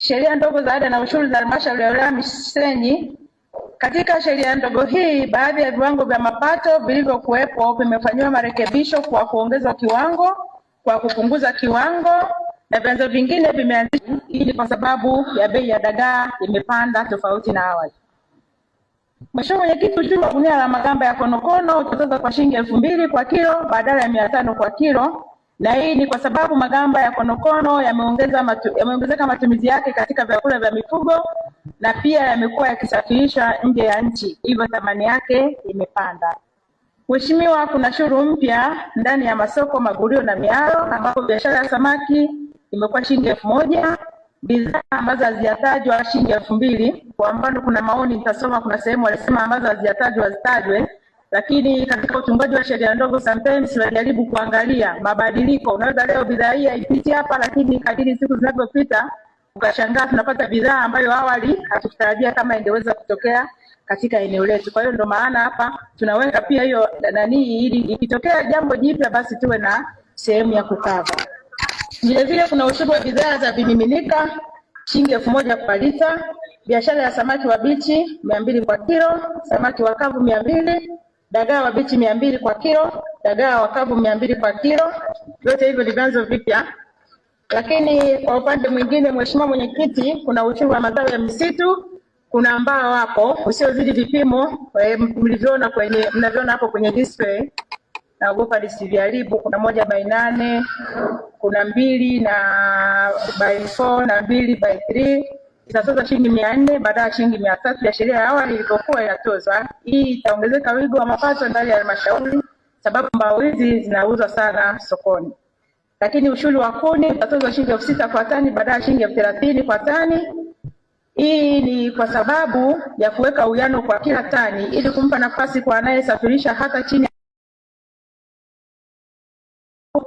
sheria ndogo za ada na ushuru za halmashauri ya wilaya Misenyi. Katika sheria ndogo hii, baadhi ya viwango vya mapato vilivyokuwepo vimefanyiwa marekebisho kwa kuongezwa kiwango, kwa kupunguza kiwango, na vyanzo vingine vimeanzishwa ili kwa sababu ya bei ya dagaa imepanda tofauti na awali. Mheshimiwa Mwenyekiti, ushuru wa gunia la magamba ya konokono utatozwa kwa shilingi 2000 kwa kilo badala ya 500 kwa kilo, na hii ni kwa sababu magamba ya konokono yameongezeka matumizi yake katika vyakula vya mifugo na pia yamekuwa yakisafirishwa nje ya nchi, hivyo thamani yake imepanda. Mheshimiwa, kuna ushuru mpya ndani ya masoko, magulio na mialo, ambapo biashara ya samaki imekuwa shilingi 1000, bidhaa ambazo hazijatajwa shilingi 2000. Kwa mfano, kuna maoni nitasoma, kuna sehemu walisema ambazo hazijatajwa zitajwe, lakini katika utungaji wa sheria ndogo sometimes wajaribu kuangalia mabadiliko. Unaweza leo bidhaa hii haipiti hapa, lakini kadiri siku zinavyopita ukashangaa tunapata bidhaa ambayo awali hatukutarajia kama ingeweza kutokea katika eneo letu. Kwa hiyo ndio maana hapa tunaweka pia hiyo ili ikitokea jambo jipya basi tuwe na sehemu ya kukava. Vile vile kuna ushuru wa bidhaa za vimiminika shilingi 1000 kwa lita, biashara ya samaki wabichi 200 kwa kilo, samaki wakavu 200, dagaa wabichi 200 kwa kilo, dagaa wakavu 200 kwa kilo. Yote hivyo ni vyanzo vipya. Lakini kwa upande mwingine, Mheshimiwa Mwenyekiti, kuna ushuru wa mazao ya misitu, kuna ambao hapo usiozidi vipimo mnavyoona hapo kwenye display. Naogopa nisiviharibu. Kuna 1/8, kuna 2/4 na 2/3. Itatozwa shilingi 400 badala ya shilingi 300 ya sheria ya awali ilivyokuwa inatozwa. Hii itaongezeka wigo wa mapato ndani ya halmashauri sababu mbao hizi zinauzwa sana sokoni. Lakini ushuru wa kuni utatozwa shilingi 6000 kwa tani badala ya shilingi 30 kwa tani. Hii ni kwa sababu ya kuweka uwiano kwa kila tani ili kumpa nafasi kwa anayesafirisha hata chini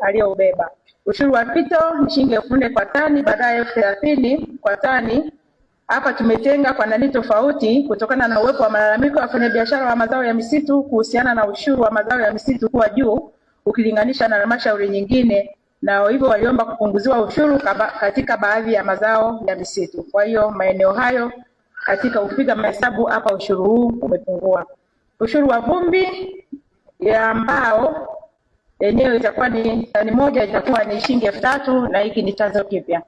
aliyoubeba. Ushuru wa pito ni shilingi 4000 kwa tani badala ya 30 kwa tani. Hapa tumetenga kwa nani tofauti kutokana na uwepo wa malalamiko ya wafanyabiashara wa mazao ya misitu kuhusiana na ushuru wa mazao ya misitu kuwa juu ukilinganisha na halmashauri nyingine, na hivyo waliomba kupunguziwa ushuru katika baadhi ya mazao ya misitu. Kwa hiyo maeneo hayo katika upiga mahesabu hapa ushuru huu umepungua. Ushuru wa vumbi ya mbao eneo itakuwa ni tani moja itakuwa ni shilingi 3000, na hiki ni chanzo kipya.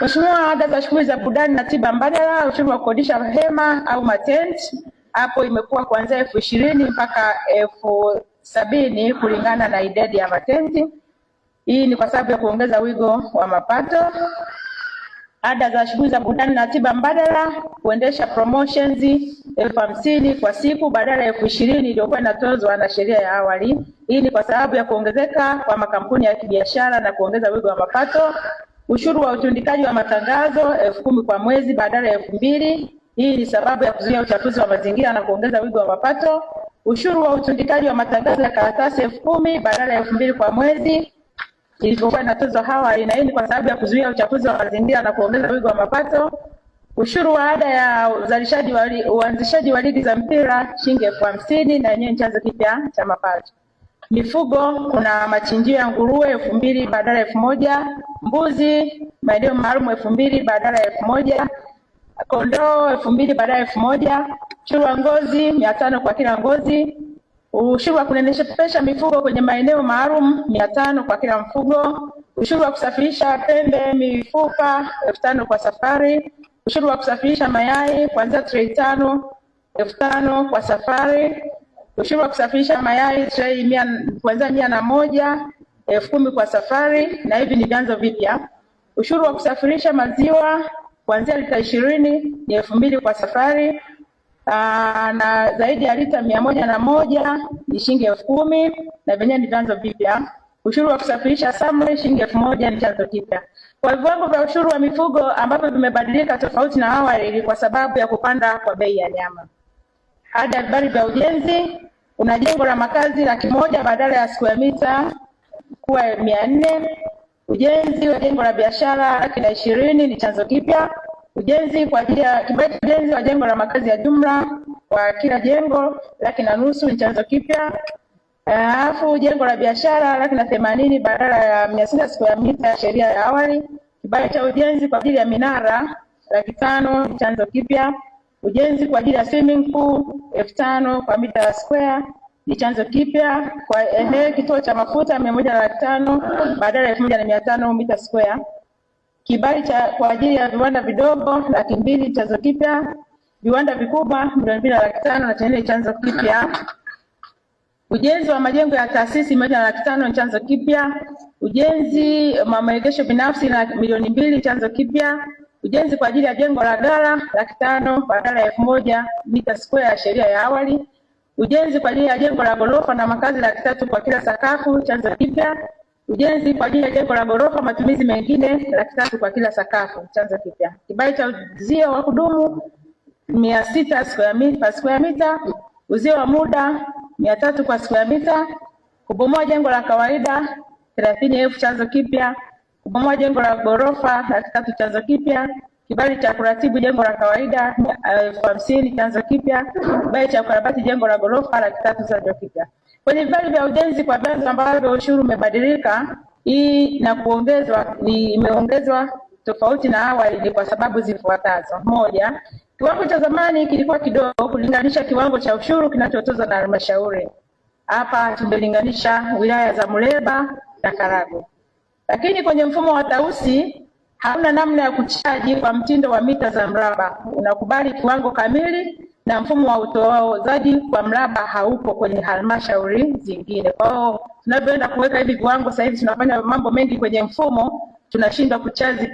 Mheshimiwa, ada za shughuli za burudani na tiba mbadala, ushuru wa kukodisha hema au matent, hapo imekuwa kuanzia 20,000 mpaka 70,000 kulingana na idadi ya matenti. Hii ni kwa sababu ya kuongeza wigo wa mapato. Ada za shughuli za burudani na tiba mbadala, kuendesha promotions 50,000 kwa siku badala ya 20,000 iliyokuwa inatozwa na sheria ya awali. Hii ni kwa sababu ya kuongezeka kwa makampuni ya kibiashara na kuongeza wigo wa mapato. Ushuru wa utundikaji wa matangazo 10,000 kwa mwezi badala ya 2000. Hii ni sababu ya kuzuia uchafuzi wa mazingira na kuongeza wigo wa mapato. Ushuru wa utundikaji wa matangazo ya karatasi 10,000 badala ya 2000 kwa mwezi ilivyokuwa inatozwa awali, na hii ni kwa sababu ya kuzuia uchafuzi wa mazingira na kuongeza wigo wa mapato. Ushuru wa ada ya uanzishaji wa ligi za mpira shilingi 50,000, na yenyewe ni chanzo kipya cha mapato. Mifugo, kuna machinjio ya nguruwe 2000 badala ya 1000, mbuzi maeneo maalum 2000 badala ya 1000, kondoo 2000 badala ya 1000, ushuru wa ngozi 500 kwa kila ngozi, ushuru wa kunenepesha mifugo kwenye maeneo maalum 500 kwa kila mfugo, ushuru wa kusafirisha pembe mifupa 5000 kwa safari, ushuru wa kusafirisha mayai kuanzia tray 5 5000 kwa safari, ushuru wa kusafirisha mayai tray 100 kuanzia 101 10,000 kwa safari, na hivi ni vyanzo vipya. Ushuru wa kusafirisha maziwa kuanzia lita 20 ni 2000 kwa safari, na zaidi ya lita 101 ni shilingi 10,000, na venyewe ni vyanzo vipya. Ushuru wa kusafirisha samli shilingi 1000 ni chanzo kipya. Kwa viwango vya ushuru wa mifugo ambavyo vimebadilika tofauti na awali kwa sababu ya kupanda kwa bei ya nyama. Ada vibali vya ujenzi, una jengo la makazi 100,000 badala ya square mita kuwa 400. Ujenzi wa jengo la biashara 120,000 ni chanzo kipya. Ujenzi kwa ajili ya kibali ujenzi wa jengo la makazi ya jumla kwa kila jengo 150,000 ni chanzo kipya. Alafu jengo la biashara 180,000 badala ya 600 square mita ya sheria ya awali Kibali cha ujenzi kwa ajili ya minara 500,000 ni chanzo kipya. Ujenzi kwa ajili ya swimming pool 5,000 kwa mita square ni chanzo kipya. Kwa kituo cha mafuta 100,500 badala ya 1,500 mita square. Kibali kwa ajili ya viwanda vidogo 200,000 chanzo kipya. Viwanda vikubwa 2,500,000 na chenye chanzo kipya. Ujenzi wa majengo ya taasisi 1,500,000 ni chanzo kipya. Ujenzi wa maegesho binafsi na 2,000,000 chanzo kipya. Ujenzi kwa ajili ya jengo la ghala 500,000 badala ya 1,000 mita square ya sheria ya awali. Ujenzi kwa ajili ya jengo la ghorofa na makazi 300,000 kwa kila sakafu chanzo kipya. Ujenzi kwa ajili ya jengo la ghorofa matumizi mengine 300,000 kwa kila sakafu chanzo kipya. Kibali cha uzio wa kudumu 600 per square meter. Uzio wa muda 300 kwa square meter. Kubomoa jengo la kawaida 30,000 chanzo kipya. Kubomoa jengo la ghorofa 300,000 chanzo kipya. Kibali cha kuratibu jengo la kawaida 50,000 chanzo kipya. Kibali cha kukarabati jengo la ghorofa 300,000 chanzo kipya. Kwenye vibali vya ujenzi kwa vyanzo ambavyo ushuru umebadilika, hii na imeongezwa tofauti na awali ni kwa sababu zifuatazo. Moja, kiwango cha zamani kilikuwa kidogo kulinganisha kiwango cha ushuru kinachotozwa na halmashauri. Hapa tumelinganisha wilaya za Muleba na Karagwe. Lakini kwenye mfumo wa Tausi hauna namna ya kuchaji kwa mtindo wa mita za mraba. Unakubali kiwango kamili na mfumo wa utoaji kwa mraba haupo kwenye halmashauri zingine. Kwa hiyo tunavyoenda kuweka hivi viwango sasa hivi tunafanya mambo mengi kwenye mfumo, tunashindwa kuchaji